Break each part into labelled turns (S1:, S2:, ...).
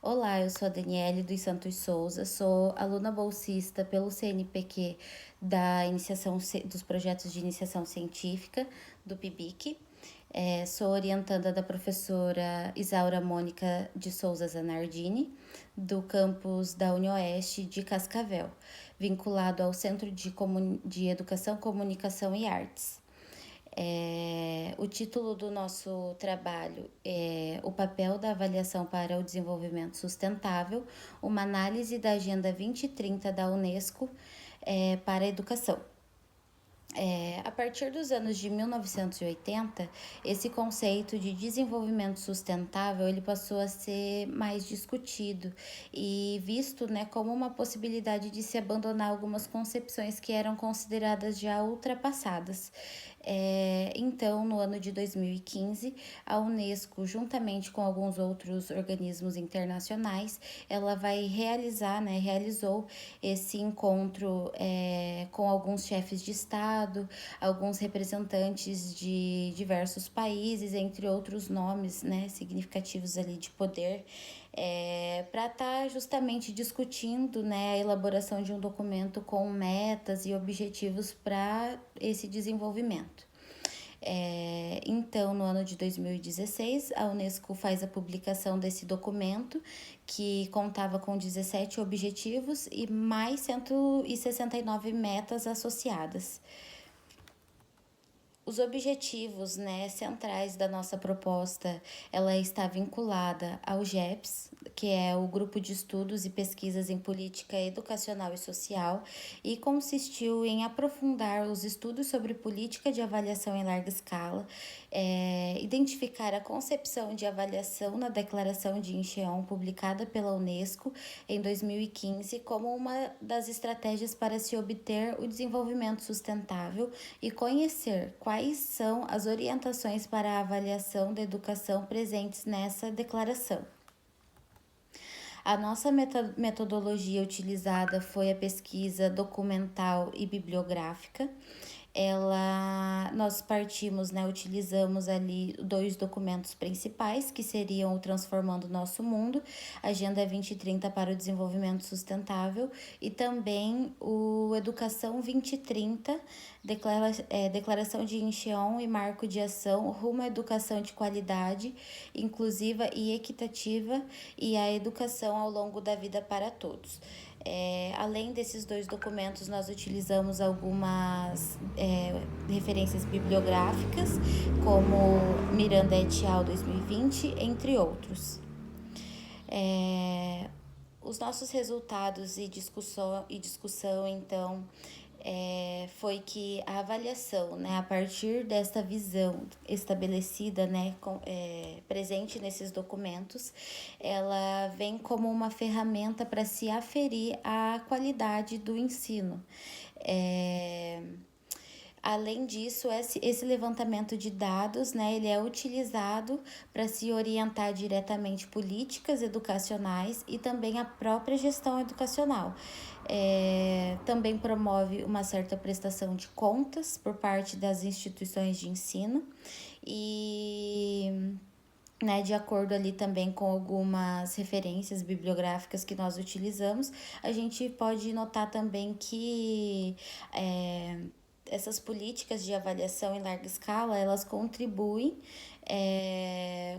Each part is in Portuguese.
S1: Olá, eu sou a Daniele dos Santos Souza, sou aluna bolsista pelo CNPq dos projetos de iniciação científica do PIBIC. Sou orientanda da professora Isaura Mônica de Souza Zanardini, do campus da UniOeste de Cascavel, vinculado ao Centro de Educação, Comunicação e Artes. O título do nosso trabalho é O papel da avaliação para o desenvolvimento sustentável, uma análise da Agenda 2030 da Unesco para a educação. A partir dos anos de 1980, esse conceito de desenvolvimento sustentável ele passou a ser mais discutido e visto, né, como uma possibilidade de se abandonar algumas concepções que eram consideradas já ultrapassadas. Então, no ano de 2015, a Unesco, juntamente com alguns outros organismos internacionais, ela vai realizou esse encontro com alguns chefes de Estado, alguns representantes de diversos países, entre outros nomes, né, significativos ali de poder, para estar justamente discutindo, né, a elaboração de um documento com metas e objetivos para esse desenvolvimento. Então, no ano de 2016, a Unesco faz a publicação desse documento, que contava com 17 objetivos e mais 169 metas associadas. Os objetivos, né, centrais da nossa proposta, ela está vinculada ao GEPS, que é o Grupo de Estudos e Pesquisas em Política Educacional e Social, e consistiu em aprofundar os estudos sobre política de avaliação em larga escala, identificar a concepção de avaliação na Declaração de Incheon, publicada pela Unesco em 2015, como uma das estratégias para se obter o desenvolvimento sustentável e conhecer quais são as orientações para a avaliação da educação presentes nessa declaração. A nossa metodologia utilizada foi a pesquisa documental e bibliográfica. Nós partimos, né, utilizamos ali 2 documentos principais, que seriam o Transformando Nosso Mundo, Agenda 2030 para o Desenvolvimento Sustentável, e também o Educação 2030, Declaração de Incheon e Marco de Ação rumo à educação de qualidade, inclusiva e equitativa, e a educação ao longo da vida para todos. Além desses 2 documentos, nós utilizamos algumas referências bibliográficas, como Miranda et al. 2020, entre outros. Os nossos resultados e discussão então, foi que a avaliação, né, a partir desta visão estabelecida, né, presente nesses documentos, ela vem como uma ferramenta para se aferir a qualidade do ensino. Além disso, esse levantamento de dados, né, ele é utilizado para se orientar diretamente políticas educacionais e também a própria gestão educacional. Também promove uma certa prestação de contas por parte das instituições de ensino e, né, de acordo ali também com algumas referências bibliográficas que nós utilizamos, a gente pode notar também que essas políticas de avaliação em larga escala, elas contribuem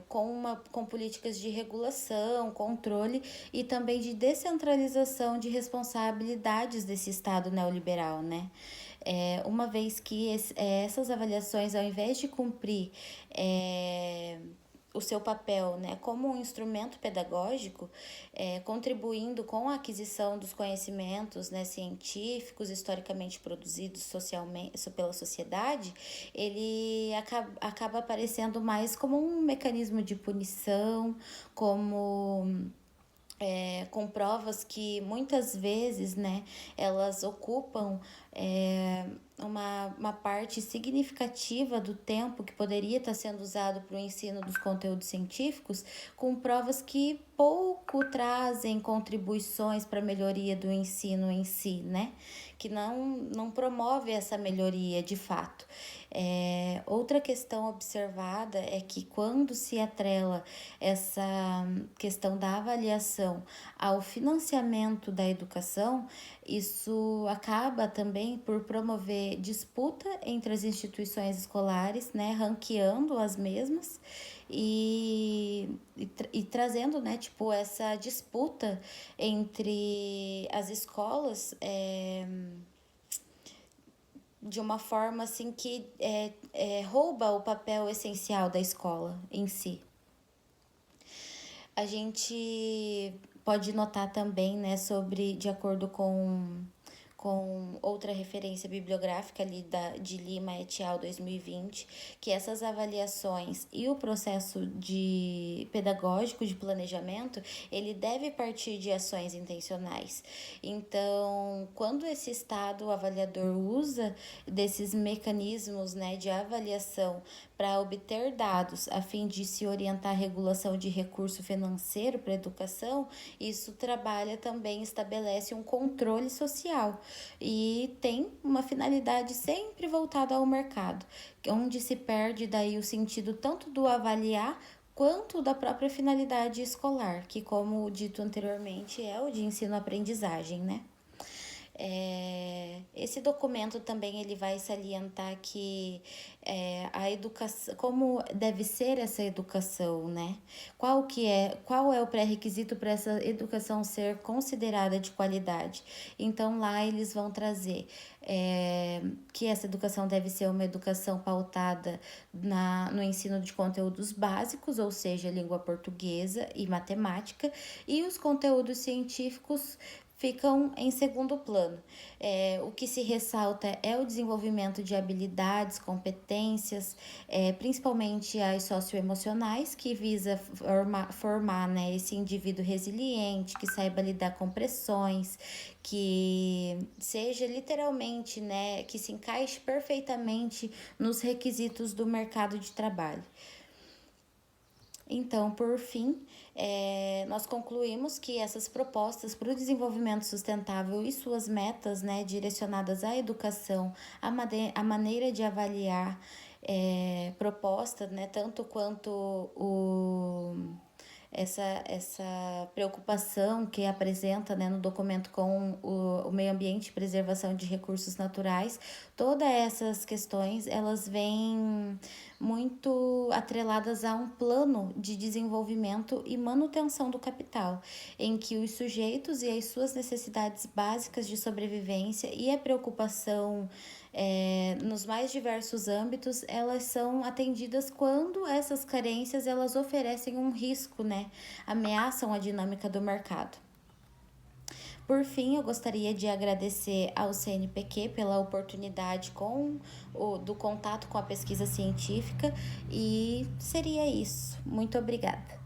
S1: com políticas de regulação, controle e também de descentralização de responsabilidades desse Estado neoliberal, né? Uma vez que essas avaliações, ao invés de cumprir o seu papel, né, como um instrumento pedagógico, contribuindo com a aquisição dos conhecimentos, né, científicos, historicamente produzidos socialmente pela sociedade, ele acaba aparecendo mais como um mecanismo de punição, como com provas que muitas vezes, né, elas ocupam uma parte significativa do tempo que poderia estar sendo usado para o ensino dos conteúdos científicos, com provas que pouco trazem contribuições para a melhoria do ensino em si, né? Que não promove essa melhoria de fato. Outra questão observada é que quando se atrela essa questão da avaliação ao financiamento da educação, isso acaba também por promover disputa entre as instituições escolares, né, ranqueando as mesmas e trazendo, né, tipo, essa disputa entre as escolas de uma forma assim que rouba o papel essencial da escola em si. A gente pode notar também, né, de acordo com outra referência bibliográfica ali de Lima et al. 2020, que essas avaliações e o processo pedagógico de planejamento, ele deve partir de ações intencionais. Então, quando esse estado avaliador usa desses mecanismos, né, de avaliação para obter dados a fim de se orientar a regulação de recurso financeiro para a educação, isso estabelece um controle social e tem uma finalidade sempre voltada ao mercado, onde se perde daí o sentido tanto do avaliar quanto da própria finalidade escolar, que, como dito anteriormente, é o de ensino-aprendizagem, né? Esse documento também ele vai salientar que a educação, como deve ser essa educação, né? Qual é o pré-requisito para essa educação ser considerada de qualidade? Então lá eles vão trazer que essa educação deve ser uma educação pautada no ensino de conteúdos básicos, ou seja, língua portuguesa e matemática, e os conteúdos científicos ficam em segundo plano. O que se ressalta é o desenvolvimento de habilidades, competências, principalmente as socioemocionais, que visa formar, né, esse indivíduo resiliente, que saiba lidar com pressões, que seja literalmente, né, que se encaixe perfeitamente nos requisitos do mercado de trabalho. Então, por fim, nós concluímos que essas propostas para o desenvolvimento sustentável e suas metas, né, direcionadas à educação, à maneira de avaliar proposta, né, tanto quanto essa preocupação que apresenta, né, no documento com o meio ambiente e preservação de recursos naturais, todas essas questões elas vêm muito atreladas a um plano de desenvolvimento e manutenção do capital, em que os sujeitos e as suas necessidades básicas de sobrevivência e a preocupação nos mais diversos âmbitos, elas são atendidas quando essas carências elas oferecem um risco, né? Ameaçam a dinâmica do mercado. Por fim, eu gostaria de agradecer ao CNPq pela oportunidade do contato com a pesquisa científica e seria isso. Muito obrigada.